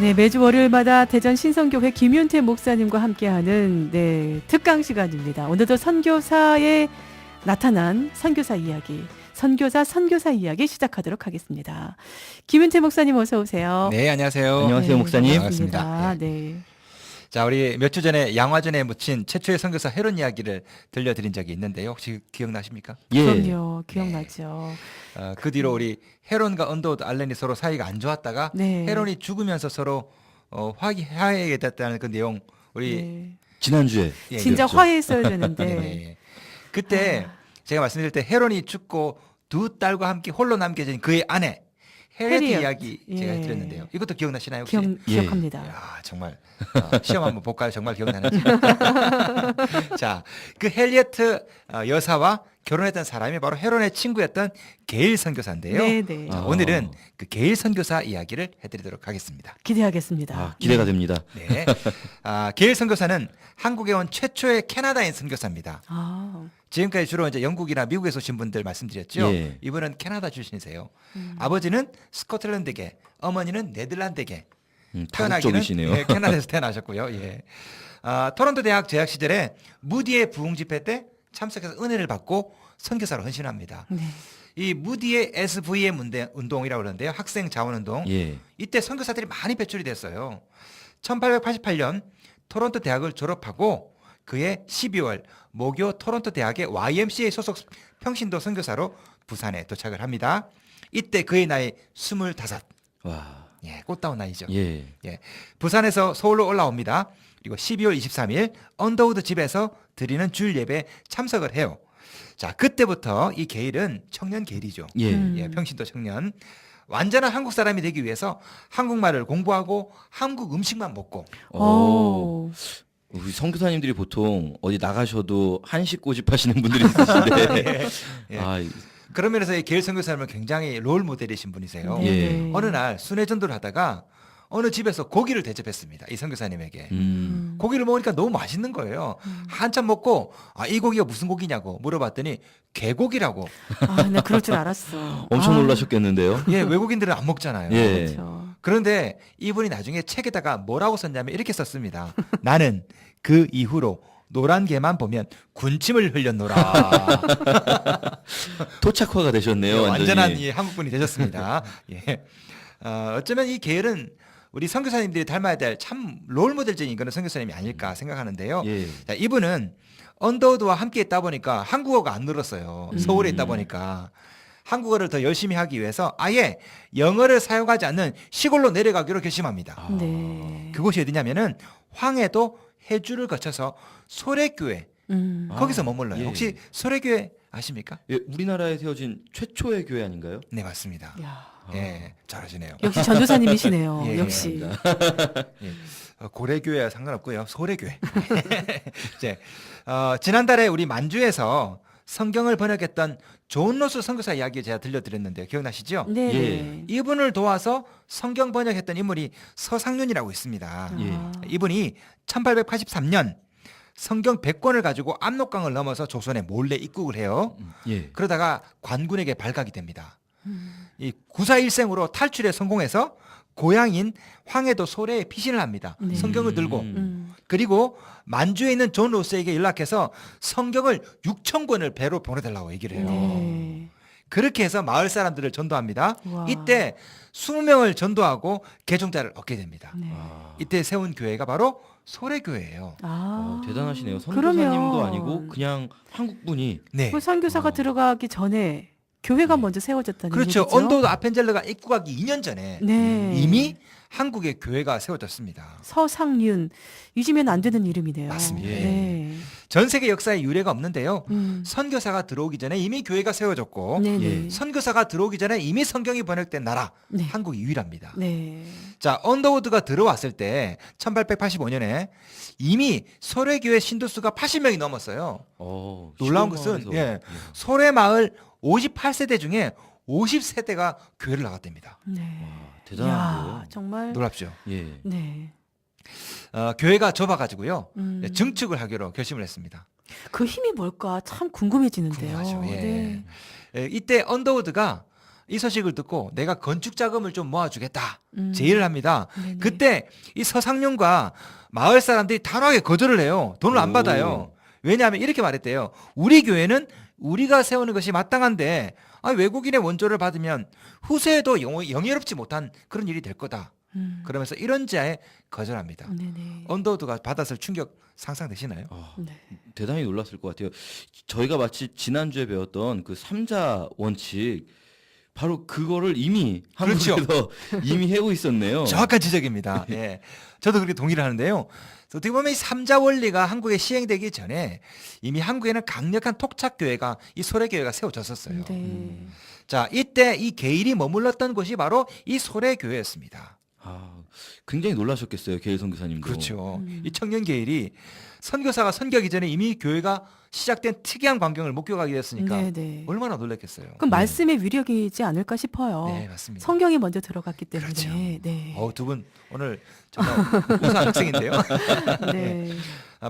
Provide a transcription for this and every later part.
네, 매주 월요일마다 대전 신성교회 김윤태 목사님과 함께하는 특강 시간입니다. 오늘도 선교사에 나타난 선교사 이야기, 선교사 이야기 시작하도록 하겠습니다. 김윤태 목사님 어서 오세요. 네, 안녕하세요. 안녕하세요, 목사님. 반갑습니다. 네. 자, 우리 몇 주 전에 양화전에 묻힌 최초의 선교사 헤론 이야기를 들려드린 적이 있는데요. 혹시 기억나십니까? 예. 그럼요. 기억나죠. 그 뒤로 우리 헤론과 언더우드 알렌이 서로 사이가 안 좋았다가 네. 헤론이 죽으면서 서로 화해하게 됐다는 그 내용 우리 네. 지난주에 예, 진짜 그렇죠. 화해했어야 되는데. 네. 그때 제가 말씀드릴 때 헤론이 죽고 두 딸과 함께 홀로 남겨진 그의 아내 헤리엇 헤리엇. 이야기 제가 예. 드렸는데요. 이것도 기억나시나요? 혹시? 기억합니다. 야, 정말 시험 한번 볼까요? 정말 기억나는지. 자, 그 헬리어트 여사와 결혼했던 사람이 바로 헤론의 친구였던 게일 선교사인데요. 네네. 자, 오늘은 그 게일 선교사 이야기를 해드리도록 하겠습니다. 기대하겠습니다. 기대가 됩니다. 네, 게일 선교사는 한국에 온 최초의 캐나다인 선교사입니다. 아, 지금까지 주로 이제 영국이나 미국에서 오신 분들 말씀드렸죠. 예. 이분은 캐나다 출신이세요. 아버지는 스코틀랜드계, 어머니는 네덜란드계. 다국적이시네요. 예, 캐나다에서 태어나셨고요. 예. 토론토 대학 재학 시절에 무디의 부흥 집회 때 참석해서 은혜를 받고 선교사로 헌신합니다. 네. 이 무디의 SVM 운동이라고 그러는데요. 학생 자원 운동. 예. 이때 선교사들이 많이 배출이 됐어요. 1888년 토론토 대학을 졸업하고 그해 12월 모교 토론토 대학의 YMCA 소속 평신도 선교사로 부산에 도착을 합니다. 이때 그의 나이 25. 와. 예, 꽃다운 나이죠. 예. 예, 부산에서 서울로 올라옵니다. 그리고 12월 23일 언더우드 집에서 드리는 주일 예배에 참석을 해요. 자, 그때부터 이 게일은 청년 게일이죠. 예. 예, 평신도 청년. 완전한 한국 사람이 되기 위해서 한국말을 공부하고 한국 음식만 먹고. 오. 우리 선교사님들이 보통 어디 나가셔도 한식 고집하시는 분들이 있으신데. 예. 아, 그런 면에서 이 게일 선교사님은 굉장히 롤 모델이신 분이세요. 예. 어느 날 순회 전도를 하다가 어느 집에서 고기를 대접했습니다. 이 선교사님에게. 고기를 먹으니까 너무 맛있는 거예요. 한참 먹고 이 고기가 무슨 고기냐고 물어봤더니 개고기라고. 아, 나 그럴 줄 알았어. 엄청 아, 놀라셨겠는데요. 예, 외국인들은 안 먹잖아요. 예. 그렇죠. 그런데 이분이 나중에 책에다가 뭐라고 썼냐면 이렇게 썼습니다. 나는 그 이후로 노란 개만 보면 군침을 흘렸노라. 토착화가 되셨네요. 예, 완전히. 완전한 이 한국분이 되셨습니다. 예. 어쩌면 이 게일은 우리 선교사님들이 닮아야 될 참 롤모델적인 그런 선교사님이 아닐까 생각하는데요. 예. 자, 이분은 언더우드와 함께 있다 보니까 한국어가 안 늘었어요. 서울에 있다 보니까. 한국어를 더 열심히 하기 위해서 아예 영어를 사용하지 않는 시골로 내려가기로 결심합니다. 네. 그곳이 어디냐면은 황해도 해주를 거쳐서 소래교회 거기서 머물러요. 예. 혹시 소래교회 아십니까? 예, 우리나라에 세워진 최초의 교회 아닌가요? 네, 맞습니다. 야, 예, 잘하시네요. 역시 전도사님이시네요. 예, 역시. 예. 고래교회와 상관없고요. 소래교회. 이제 지난달에 우리 만주에서 성경을 번역했던 존 로스 선교사 이야기 제가 들려드렸는데요. 기억나시죠? 네. 예. 이분을 도와서 성경 번역했던 인물이 서상륜이라고 있습니다. 예. 이분이 1883년 성경 100권을 가지고 압록강을 넘어서 조선에 몰래 입국을 해요. 예. 그러다가 관군에게 발각이 됩니다. 이 구사일생으로 탈출에 성공해서 고향인 황해도 소래에 피신을 합니다. 네. 성경을 들고. 음. 그리고 만주에 있는 존 로스에게 연락해서 성경을 6,000권을 배로 보내달라고 얘기를 해요. 네. 그렇게 해서 마을 사람들을 전도합니다. 와. 이때 20명을 전도하고 개종자를 얻게 됩니다. 네. 이때 세운 교회가 바로 소래교회예요. 아, 대단하시네요. 그러면 선교사님도 아니고 그냥 한국분이. 네. 그 선교사가 들어가기 전에 교회가 먼저 세워졌다는 그렇죠. 얘기죠. 언더우드 아펜젤러가 입국하기 2년 전에 네. 이미 한국의 교회가 세워졌습니다. 서상륜 잊으면 안 되는 이름이네요. 맞습니다. 네. 전 세계 역사에 유례가 없는데요. 음. 선교사가 들어오기 전에 이미 교회가 세워졌고 네네. 예. 선교사가 들어오기 전에 이미 성경이 번역된 나라 네. 한국이 유일합니다. 네. 자, 언더우드가 들어왔을 때 1885년에 이미 소래교회 신도수가 80명이 넘었어요. 놀라운 것은 시골마을에서. 예, 소래마을 58세대 중에 50세대가 교회를 나갔답니다. 네. 대단한데요. 야, 정말. 놀랍죠. 예. 네. 교회가 좁아가지고요. 음. 증축을 하기로 결심을 했습니다. 그 힘이 뭘까 참 궁금해지는데요. 궁금하죠. 예. 네. 이때 언더우드가 이 소식을 듣고 내가 건축 자금을 좀 모아주겠다 음. 제의를 합니다. 네네. 그때 이 서상룡과 마을 사람들이 단호하게 거절을 해요. 돈을 안 오. 받아요. 왜냐하면 이렇게 말했대요. 우리 교회는 우리가 세우는 것이 마땅한데 외국인의 원조를 받으면 후세에도 영예롭지 못한 그런 일이 될 거다. 그러면서 이런 제안에 거절합니다. 네네. 언더우드가 받았을 충격 상상되시나요? 네. 대단히 놀랐을 것 같아요. 저희가 마치 지난주에 배웠던 그 삼자 원칙 바로 그거를 이미 그렇죠. 한국에서 이미 해고 있었네요. 정확한 지적입니다. 예. 저도 그렇게 동의를 하는데요. 어떻게 보면 이 삼자 원리가 한국에 시행되기 전에 이미 한국에는 강력한 토착교회가 이 소래교회가 세워졌었어요. 네. 자, 이때 이 게일이 머물렀던 곳이 바로 이 소래교회였습니다. 아, 굉장히 놀라셨겠어요, 게일 선교사님도. 그렇죠. 이 청년 게일이 선교사가 선교하기 전에 이미 교회가 시작된 특이한 광경을 목격하게 됐으니까 네네. 얼마나 놀랐겠어요. 그럼 말씀의 위력이지 않을까 싶어요. 네, 맞습니다. 성경이 먼저 들어갔기 때문에. 그렇죠. 네. 두 분 오늘 정말 우수한 학생인데요. 네.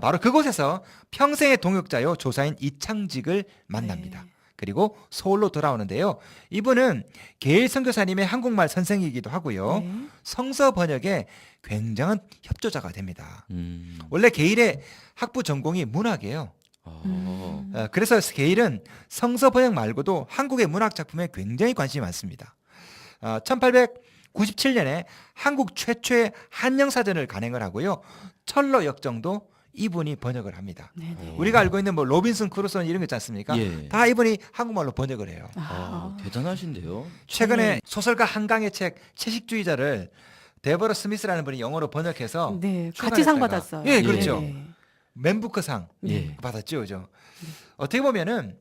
바로 그곳에서 평생의 동역자요 조사인 이창직을 만납니다. 네. 그리고 서울로 돌아오는데요. 이분은 게일 선교사님의 한국말 선생이기도 하고요. 네. 성서 번역에 굉장한 협조자가 됩니다. 음. 원래 게일의 학부 전공이 문학이에요. 아, 그래서 게일은 성서 번역 말고도 한국의 문학 작품에 굉장히 관심이 많습니다. 1897년에 한국 최초의 한영사전을 간행을 하고요. 철로 역정도 이분이 번역을 합니다. 네네. 우리가 알고 있는 뭐 로빈슨 크루소는 이런 거 있지 않습니까? 예. 다 이분이 한국말로 번역을 해요. 아, 대단하신데요. 최근에 소설가 한강의 책 채식주의자를 데버러 스미스라는 분이 영어로 번역해서 네. 같이 상 출간했다가- 받았어요. 예, 그렇죠. 네. 맨부커상 예. 받았죠, 그죠? 어떻게 보면은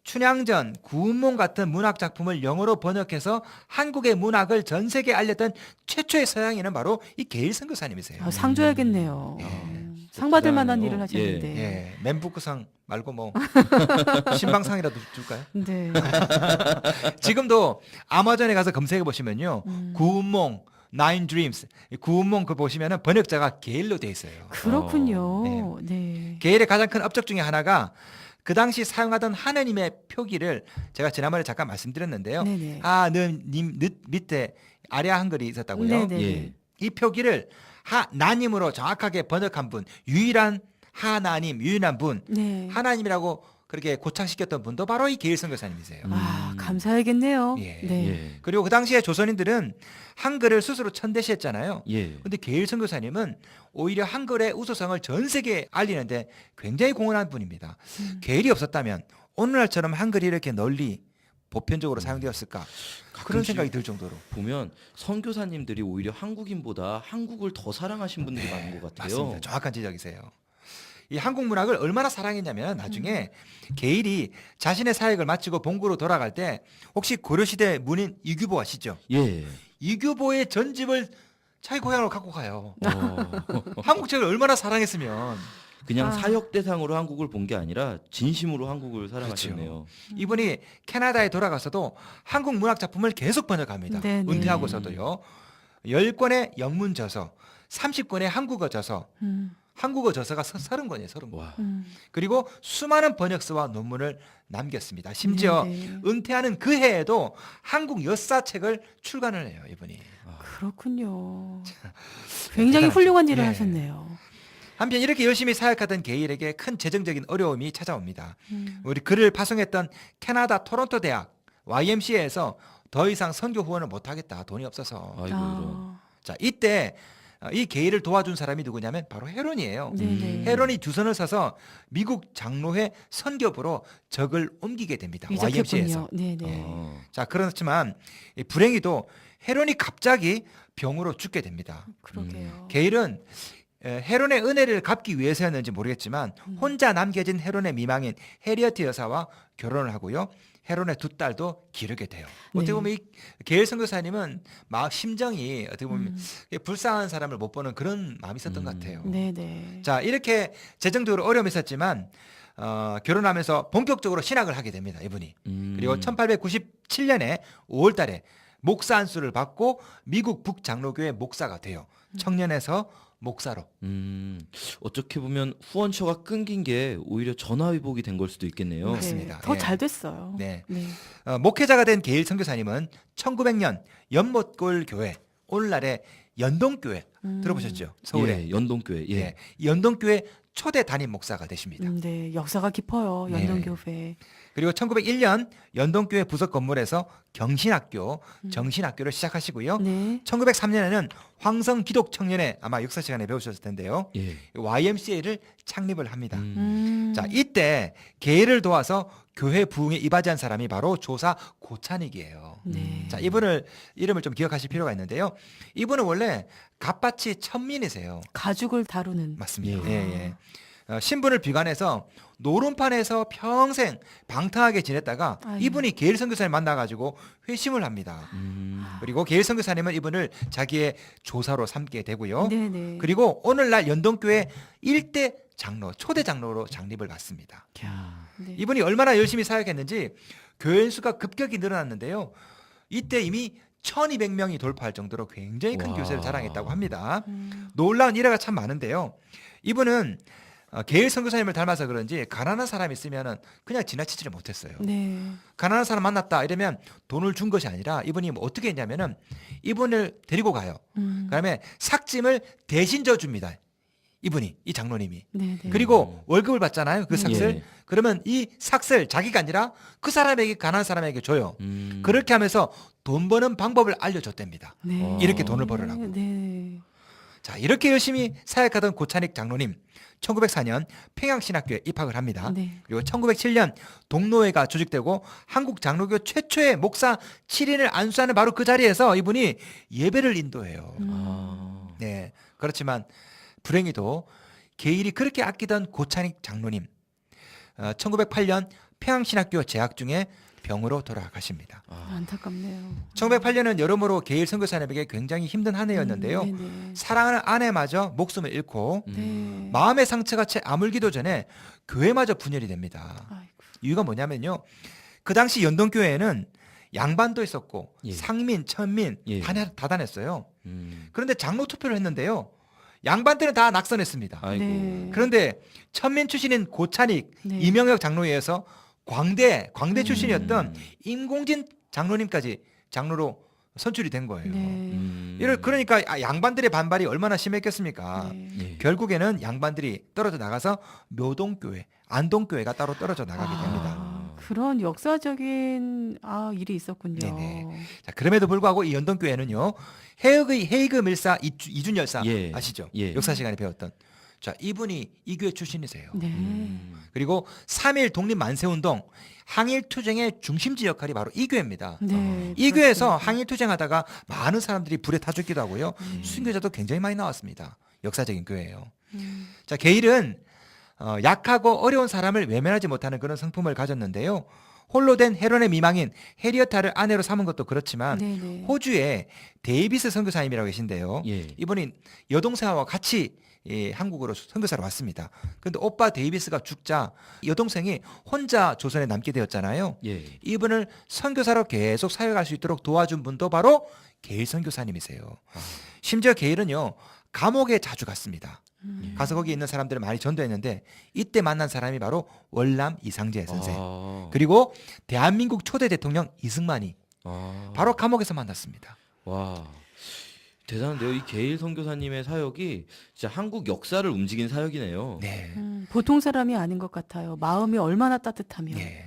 춘향전, 구운몽 같은 문학 작품을 영어로 번역해서 한국의 문학을 전 세계에 알렸던 최초의 서양인은 바로 이 게일 선교사님이세요. 상 줘야겠네요. 예. 상 받을 만한 대단하네요. 일을 하셨는데. 예, 맨부커상 말고 뭐 신방상이라도 줄까요? 네. 지금도 아마존에 가서 검색해 보시면요, 음. 구운몽, 나인 드림스, 구운몽 그 보시면은 번역자가 게일로 돼 있어요. 그렇군요. 네. 게일의 가장 큰 업적 중에 하나가 그 당시 사용하던 하느님의 표기를 제가 지난번에 잠깐 말씀드렸는데요. 네네. 하느님 밑에 아래 한글이 있었다고요. 네네. 예. 이 표기를 하나님으로 정확하게 번역한 분, 유일한 하나님, 유일한 분, 네. 하나님이라고 그렇게 고착시켰던 분도 바로 이 게일 선교사님이세요. 아, 감사하겠네요. 예. 네. 예. 그리고 그 당시에 조선인들은 한글을 스스로 천대시했잖아요. 예. 근데 게일 선교사님은 오히려 한글의 우수성을 전 세계에 알리는데 굉장히 공헌한 분입니다. 게일이 없었다면 오늘날처럼 한글이 이렇게 널리 보편적으로 사용되었을까? 그런 가끔씩 생각이 들 정도로. 보면 선교사님들이 오히려 한국인보다 한국을 더 사랑하신 분들이 많은 것 같아요. 맞습니다. 정확한 지적이세요. 이 한국 문학을 얼마나 사랑했냐면 나중에 게일이 자신의 사역을 마치고 본국으로 돌아갈 때 혹시 고려시대 문인 이규보 아시죠? 예. 이규보의 전집을 자기 고향으로 갖고 가요. 어, 한국 책을 얼마나 사랑했으면. 그냥 아. 사역 대상으로 한국을 본 게 아니라 진심으로 한국을 사랑하셨네요. 이분이 캐나다에 돌아가서도 한국 문학 작품을 계속 번역합니다. 네네. 은퇴하고서도요. 10권의 영문 저서, 30권의 한국어 저서, 음. 한국어 저서가 30권이에요. 30권. 와. 그리고 수많은 번역서와 논문을 남겼습니다. 심지어 네네. 은퇴하는 그 해에도 한국 역사책을 출간을 해요. 이분이. 그렇군요. 굉장히 대단하죠. 훌륭한 일을 예. 하셨네요. 한편 이렇게 열심히 사역하던 게일에게 큰 재정적인 어려움이 찾아옵니다. 음. 우리 글을 파송했던 캐나다 토론토 대학 YMCA에서 더 이상 선교 후원을 못하겠다. 돈이 없어서. 아이고 이런. 아, 자, 이때 이 게일을 도와준 사람이 누구냐면 바로 헤론이에요. 네네. 헤론이 주선을 서서 미국 장로회 선교부로 적을 옮기게 됩니다. YMCA에서. 이적했군요. 네네. 아. 자, 그렇지만 이 불행히도 헤론이 갑자기 병으로 죽게 됩니다. 그러게요. 게일은 헤론의 은혜를 갚기 위해서였는지 모르겠지만 혼자 남겨진 헤론의 미망인 헤리어트 여사와 결혼을 하고요. 헤론의 두 딸도 기르게 돼요. 어떻게 네. 보면 이 게일 선교사님은 심정이 어떻게 보면 불쌍한 사람을 못 보는 그런 마음이 있었던 것 같아요. 네네. 자, 이렇게 재정적으로 어려움이 있었지만 결혼하면서 본격적으로 신학을 하게 됩니다. 이분이. 그리고 1897년에 5월달에 목사 안수를 받고 미국 북장로교회 목사가 돼요. 청년에서 목사로. 어떻게 보면 후원처가 끊긴 게 오히려 전화위복이 된 걸 수도 있겠네요. 맞습니다. 더 예. 잘 됐어요. 네. 네. 목회자가 된 게일 선교사님은 1900년 연못골 교회, 오늘날의 연동교회 들어보셨죠? 서울에. 예, 연동교회. 예. 예. 연동교회 초대 담임 목사가 되십니다. 네, 역사가 깊어요. 네. 연동교회. 그리고 1901년 연동교회 부속 건물에서 경신학교, 정신학교를 시작하시고요. 네. 1903년에는 황성 기독 청년회 아마 역사 시간에 배우셨을 텐데요. 예. YMCA를 창립을 합니다. 자, 이 이때 계를 도와서 교회 부흥에 이바지한 사람이 바로 조사 고찬익이에요. 네. 자, 이분을 이름을 좀 기억하실 필요가 있는데요. 이분은 원래 갑밭이 천민이세요. 가죽을 다루는. 맞습니다. 예. 예. 신분을 비관해서 노름판에서 평생 방탕하게 지냈다가 아유. 이분이 게일 선교사를 만나가지고 회심을 합니다. 그리고 게일 선교사님은 이분을 자기의 조사로 삼게 되고요. 네네. 그리고 오늘날 연동교회 일대 장로, 초대 장로로 장립을 받습니다. 네. 이분이 얼마나 열심히 사역했는지 교회 수가 급격히 늘어났는데요. 이때 이미 1200명이 돌파할 정도로 굉장히 큰 와. 교세를 자랑했다고 합니다. 음. 놀라운 일화가 참 많은데요. 이분은 게일 선교사님을 닮아서 그런지 가난한 사람이 있으면 그냥 지나치지를 못했어요. 네. 가난한 사람 만났다 이러면 돈을 준 것이 아니라 이분이 뭐 어떻게 했냐면은 이분을 데리고 가요. 그다음에 삭짐을 대신 져줍니다. 이분이, 이 장로님이. 네네. 그리고 월급을 받잖아요. 그 삭슬. 예. 그러면 이 삭슬 자기가 아니라 그 사람에게, 가난한 사람에게 줘요. 그렇게 하면서 돈 버는 방법을 알려줬답니다. 네. 이렇게 돈을 벌으라고. 네. 자, 이렇게 열심히 사역하던 고찬익 장로님 1904년 평양신학교에 입학을 합니다. 네. 그리고 1907년 동로회가 조직되고 한국 장로교 최초의 목사 7인을 안수하는 바로 그 자리에서 이분이 예배를 인도해요. 아. 네, 그렇지만 불행히도 게일이 그렇게 아끼던 고찬익 장로님 1908년 평양신학교 재학 중에 병으로 돌아가십니다. 안타깝네요. 1908년은 여러모로 게일 선교사님에게 굉장히 힘든 한 해였는데요. 네네. 사랑하는 아내마저 목숨을 잃고 네. 마음의 상처가 채 아물기도 전에 교회마저 분열이 됩니다. 아이고. 이유가 뭐냐면요. 그 당시 연동교회에는 양반도 있었고 예. 상민, 천민 예. 다 다녔어요. 음. 그런데 장로 투표를 했는데요. 양반들은 다 낙선했습니다. 아이고. 네. 그런데 천민 출신인 고찬익, 네. 이명혁 장로에 의해서 광대 출신이었던 임공진 장로님까지 장로로 선출이 된 거예요. 네. 그러니까 양반들의 반발이 얼마나 심했겠습니까? 네. 예. 결국에는 양반들이 떨어져 나가서 묘동교회, 안동교회가 따로 떨어져 나가게 됩니다. 그런 역사적인 일이 있었군요. 네네. 자, 그럼에도 불구하고 이 연동교회는요. 헤이그 밀사 이준 열사 예. 아시죠? 예. 역사 시간에 배웠던. 자, 이분이 이 교회 출신이세요. 네. 그리고 3.1 독립 만세운동 항일 투쟁의 중심지 역할이 바로 이 교회입니다. 네. 이 교회에서 그렇습니다. 항일 투쟁하다가 많은 사람들이 불에 타 죽기도 하고요. 순교자도 굉장히 많이 나왔습니다. 역사적인 교회예요. 자, 게일은 약하고 어려운 사람을 외면하지 못하는 그런 성품을 가졌는데요. 홀로 된 헤론의 미망인 해리어타를 아내로 삼은 것도 그렇지만 네네. 호주에 데이비스 선교사님이라고 계신데요. 예. 이분이 여동생과 같이 한국으로 선교사로 왔습니다. 그런데 오빠 데이비스가 죽자 여동생이 혼자 조선에 남게 되었잖아요. 예. 이분을 선교사로 계속 사역할 수 있도록 도와준 분도 바로 게일 선교사님이세요. 심지어 게일은요 감옥에 자주 갔습니다. 가서 거기 있는 사람들을 많이 전도했는데 이때 만난 사람이 바로 월남 이상재 선생 그리고 대한민국 초대 대통령 이승만이 바로 감옥에서 만났습니다. 와. 대단한데요. 이 게일 선교사님의 사역이 진짜 한국 역사를 움직인 사역이네요. 네. 보통 사람이 아닌 것 같아요. 마음이 얼마나 따뜻하면. 네. 네.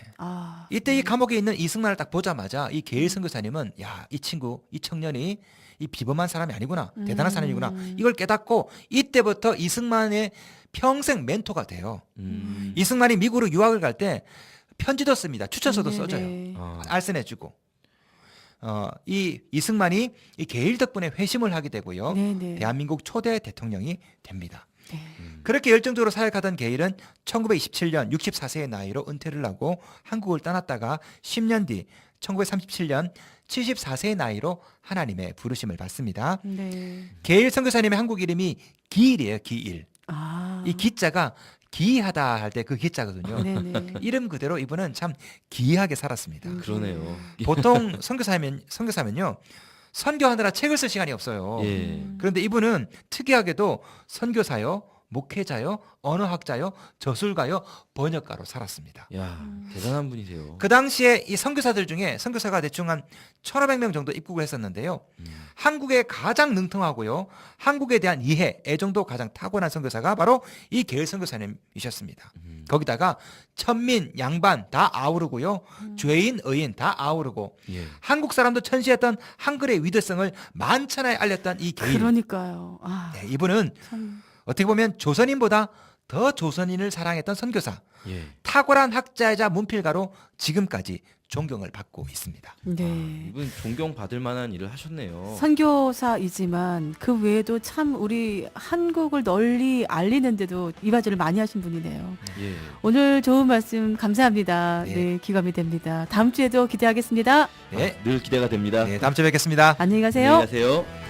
이때 이 감옥에 있는 이승만을 딱 보자마자 이 게일 선교사님은 야, 이 친구, 이 청년이 이 비범한 사람이 아니구나. 대단한 사람이구나. 이걸 깨닫고 이때부터 이승만의 평생 멘토가 돼요. 이승만이 미국으로 유학을 갈 때 편지도 씁니다. 추천서도 네네. 써줘요. 알선해주고. 이 이승만이 이 게일 덕분에 회심을 하게 되고요. 네네. 대한민국 초대 대통령이 됩니다. 네. 그렇게 열정적으로 사역하던 게일은 1927년 64세의 나이로 은퇴를 하고 한국을 떠났다가 10년 뒤 1937년 74세의 나이로 하나님의 부르심을 받습니다. 네. 게일 선교사님의 한국 이름이 기일이에요. 기일. 이 기자가 기이하다 할 때 그 기자거든요. 네네. 이름 그대로 이분은 참 기이하게 살았습니다. 그러네요. 보통 선교사면요 선교하느라 책을 쓸 시간이 없어요. 예. 그런데 이분은 특이하게도 선교사요, 목회자요, 언어학자요, 저술가요, 번역가로 살았습니다. 야, 대단한 분이세요. 그 당시에 이 선교사들 중에 선교사가 대충 한 1,500명 정도 입국을 했었는데요. 한국에 가장 능통하고요. 한국에 대한 이해, 애정도 가장 타고난 선교사가 바로 이 게일 선교사님이셨습니다. 거기다가 천민, 양반 다 아우르고요. 죄인, 의인 다 아우르고 예. 한국 사람도 천시했던 한글의 위대성을 만천하에 알렸던 이 게일. 그러니까요. 아, 네, 이분은 참. 어떻게 보면 조선인보다 더 조선인을 사랑했던 선교사, 예. 탁월한 학자이자 문필가로 지금까지 존경을 받고 있습니다. 네. 이분 존경받을 만한 일을 하셨네요. 선교사이지만 그 외에도 참 우리 한국을 널리 알리는데도 이바지를 많이 하신 분이네요. 예. 오늘 좋은 말씀 감사합니다. 네. 네, 기감이 됩니다. 다음 주에도 기대하겠습니다. 네, 늘 기대가 됩니다. 네 다음 주에 뵙겠습니다. 안녕히 가세요. 안녕히 가세요.